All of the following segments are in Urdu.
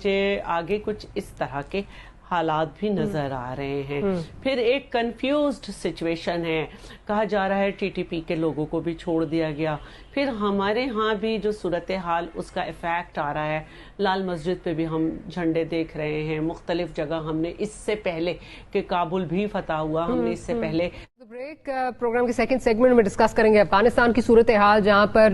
مجھے آگے کچھ اس طرح کے حالات بھی نظر آ رہے ہیں. پھر ایک کنفیوزڈ سچویشن ہے. کہا جا رہا ہے ٹی ٹی پی کے لوگوں کو بھی چھوڑ دیا گیا. پھر ہمارے ہاں بھی جو صورتحال اس کا افیکٹ آ رہا ہے. لال مسجد پہ بھی ہم جھنڈے دیکھ رہے ہیں. مختلف جگہ ہم نے اس سے پہلے کہ کابل بھی فتح ہوا, ہم نے اس سے پہلے بریک پروگرام کے سیکنڈ سیگمنٹ میں ڈسکس کریں گے افغانستان کی صورتحال, جہاں پر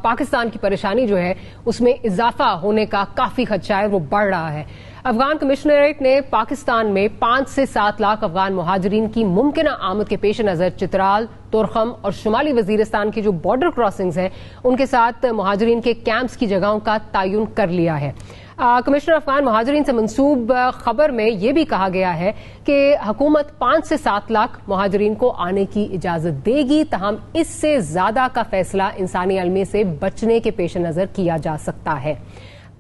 پاکستان کی پریشانی جو ہے اس میں اضافہ ہونے کا کافی خدشہ ہے, وہ بڑھ رہا ہے. افغان کمشنریٹ نے پاکستان میں 5 سے 7 لاکھ افغان مہاجرین کی ممکنہ آمد کے پیش نظر چترال, تورخم اور شمالی وزیرستان کی جو بارڈر کراسنگز ہیں ان کے ساتھ مہاجرین کے کیمپس کی جگہوں کا تعین کر لیا ہے. کمشنر افغان مہاجرین سے منسوب خبر میں یہ بھی کہا گیا ہے کہ حکومت 5 سے 7 لاکھ مہاجرین کو آنے کی اجازت دے گی, تاہم اس سے زیادہ کا فیصلہ انسانی المیہ سے بچنے کے پیش نظر کیا جا سکتا ہے.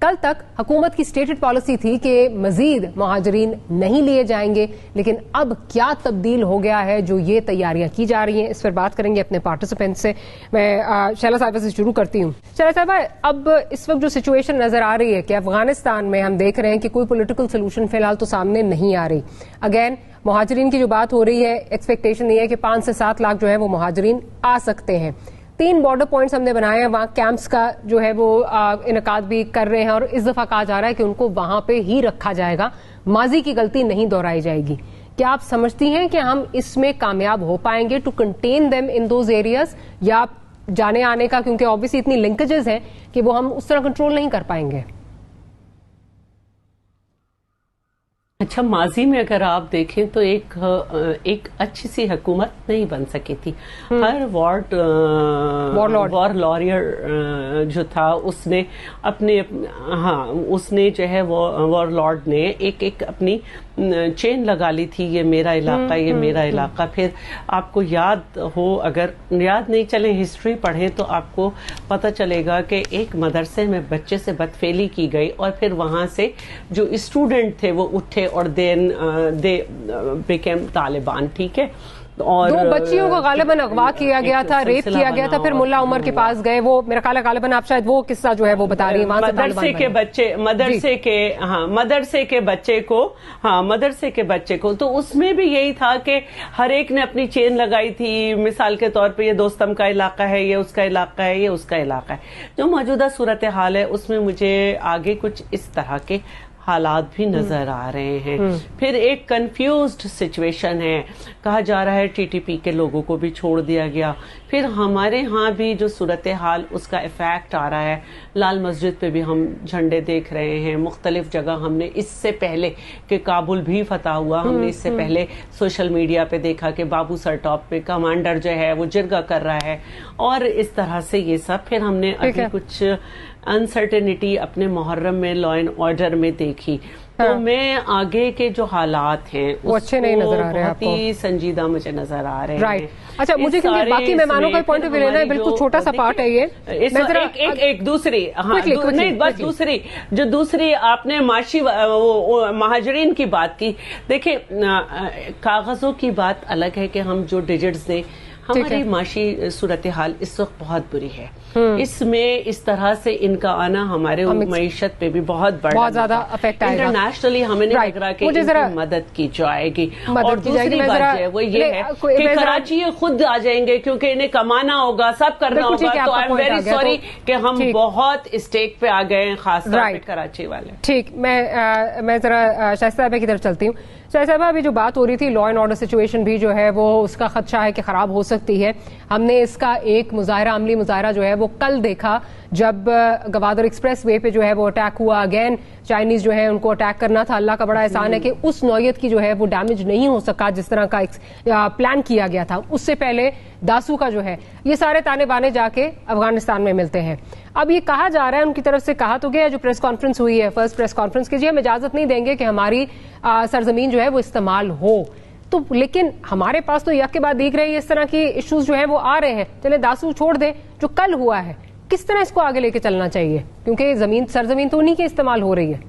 کل تک حکومت کی سٹیٹڈ پالیسی تھی کہ مزید مہاجرین نہیں لیے جائیں گے, لیکن اب کیا تبدیل ہو گیا ہے جو یہ تیاریاں کی جا رہی ہیں, اس پر بات کریں گے اپنے پارٹیسپینٹ سے. میں شیلا صاحبہ سے شروع کرتی ہوں. شیلا صاحبہ, اب اس وقت جو سچویشن نظر آ رہی ہے کہ افغانستان میں ہم دیکھ رہے ہیں کہ کوئی پولیٹیکل سولوشن فی الحال تو سامنے نہیں آ رہی. اگین مہاجرین کی جو بات ہو رہی ہے, ایکسپیکٹیشن یہ ہے کہ 5 سے 7 لاکھ جو ہے وہ مہاجرین آ سکتے ہیں. 3 بارڈر پوائنٹس ہم نے بنائے ہیں, وہاں کیمپس کا جو ہے وہ انعقاد بھی کر رہے ہیں, اور اس دفعہ کہا جا رہا ہے کہ ان کو وہاں پہ ہی رکھا جائے گا, ماضی کی غلطی نہیں دہرائی جائے گی. کیا آپ سمجھتی ہیں کہ ہم اس میں کامیاب ہو پائیں گے to contain them in those areas, یا جانے آنے کا کیونکہ آبویسلی اتنی لنکیجز ہیں کہ وہ ہم اس طرح کنٹرول نہیں کر پائیں گے؟ اچھا, ماضی میں اگر آپ دیکھیں تو ایک اچھی سی حکومت نہیں بن سکی تھی. ہر وار لاریر جو تھا اس نے اپنے اس نے جو ہے وار لارڈ نے ایک اپنی چین لگا لی تھی, یہ میرا علاقہ, یہ میرا علاقہ. پھر آپ کو یاد ہو, اگر یاد نہیں چلے ہسٹری پڑھیں تو آپ کو پتہ چلے گا کہ ایک مدرسے میں بچے سے بدفعلی کی گئی, اور پھر وہاں سے جو اسٹوڈنٹ تھے وہ اٹھے اور دے بیکیم طالبان. ٹھیک ہے, اور 2 بچیوں کو غالباً اغوا کیا گیا تھا, ریپ کیا گیا تھا, پھر ملا عمر کے پاس گئے. وہ میرا خیال ہے غالباً آپ شاید وہ قصہ جو ہے وہ بتا رہی ہیں, مدرسے کے بچے کو تو اس میں بھی یہی تھا کہ ہر ایک نے اپنی چین لگائی تھی. مثال کے طور پہ یہ دوستم کا علاقہ ہے, یہ اس کا علاقہ ہے, یہ اس کا علاقہ ہے. جو موجودہ صورتحال ہے اس میں مجھے آگے کچھ اس طرح کے حالات بھی نظر آ رہے ہیں. پھر ایک کنفیوزڈ سچویشن ہے. کہا جا رہا ہے ٹی ٹی پی کے لوگوں کو بھی چھوڑ دیا گیا. پھر ہمارے ہاں بھی جو صورتحال اس کا افیکٹ آ رہا ہے. لال مسجد پہ بھی ہم جھنڈے دیکھ رہے ہیں. مختلف جگہ ہم نے اس سے پہلے کہ کابل بھی فتح ہوا, ہم نے اس سے پہلے سوشل میڈیا پہ دیکھا کہ بابو سر ٹاپ پہ کمانڈر جو ہے وہ جرگہ کر رہا ہے, اور اس طرح سے یہ سب. پھر ہم نے ابھی کچھ انسرٹنٹی اپنے محرم میں لا اینڈ آرڈر میں دیکھی. تو میں آگے کے جو حالات ہیں وہ اچھے نہیں نظر آ رہے, بہت ہی سنجیدہ مجھے نظر آ رہے ہیں. اچھا, مجھے کیونکہ باقی مہمانوں کا پوائنٹ آف ویو لینا ہے, بالکل چھوٹا سا پارٹ ہے یہ. ایک دوسری بس دوسری آپ نے معاشی مہاجرین کی بات کی. دیکھیں, کاغذوں کی بات الگ ہے کہ ہم جو ڈیجٹس دیں, ہماری معاشی صورتحال اس وقت بہت بری ہے. اس میں اس طرح سے ان کا آنا ہمارے معیشت پہ بھی بہت زیادہ افیکٹ آئے گا. انٹرنیشنلی ہمیں نہیں لگ رہا کہ ان کی مدد کی جائے گی. اور دوسری بات جو ہے وہ یہ ہے کہ کراچی خود آ جائیں گے کیونکہ انہیں کمانا ہوگا, سب کرنا ہوگا. تو آئی ایم ویری سوری کہ ہم بہت اسٹیک پہ آ گئے ہیں, خاص طور پہ کراچی والے. ٹھیک, میں ذرا شائستہ صاحبہ کی طرف چلتی ہوں. شائستہ صاحبہ, ابھی جو بات ہو رہی تھی لا اینڈ آرڈر سچویشن بھی جو ہے وہ اس کا خدشہ ہے کہ خراب ہو سکتی ہے. ہم نے اس کا ایک عملی مظاہرہ جو ہے وہ کل دیکھا جب گوادر ایکسپریس وے پہ جو ہے وہ اٹیک ہوا. اگین چائنیز جو ہے ان کو اٹیک کرنا تھا. اللہ کا بڑا احسان ہے کہ اس نوعیت کی جو ہے وہ ڈیمیج نہیں ہو سکا جس طرح کا پلان کیا گیا تھا. اس سے پہلے داسو کا جو ہے, یہ سارے تانے بانے جا کے افغانستان میں ملتے ہیں. اب یہ کہا جا رہا ہے, ان کی طرف سے کہا تو گیا, جو پریس کانفرنس ہوئی ہے, فرسٹ پریس کانفرنس کی, جی ہم اجازت نہیں دیں گے کہ ہماری سرزمین جو ہے وہ استعمال ہو. تو لیکن ہمارے پاس تو یک کے بعد دیکھ رہے ہیں اس طرح کی ایشوز جو ہیں وہ آ رہے ہیں. چلے داسو چھوڑ دیں, جو کل ہوا ہے, کس طرح اس کو آگے لے کے چلنا چاہیے, کیونکہ سرزمین تو انہی کی استعمال ہو رہی ہے.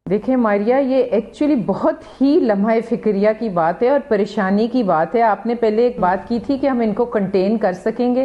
دیکھیں ماریا, یہ ایکچولی بہت ہی لمحہ فکریہ کی بات ہے اور پریشانی کی بات ہے. آپ نے پہلے ایک بات کی تھی کہ ہم ان کو کنٹین کر سکیں گے.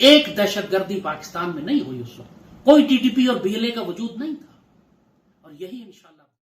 ایک دہشت گردی پاکستان میں نہیں ہوئی اس وقت، کوئی ٹی ٹی پی اور BLA کا وجود نہیں تھا، اور یہی انشاءاللہ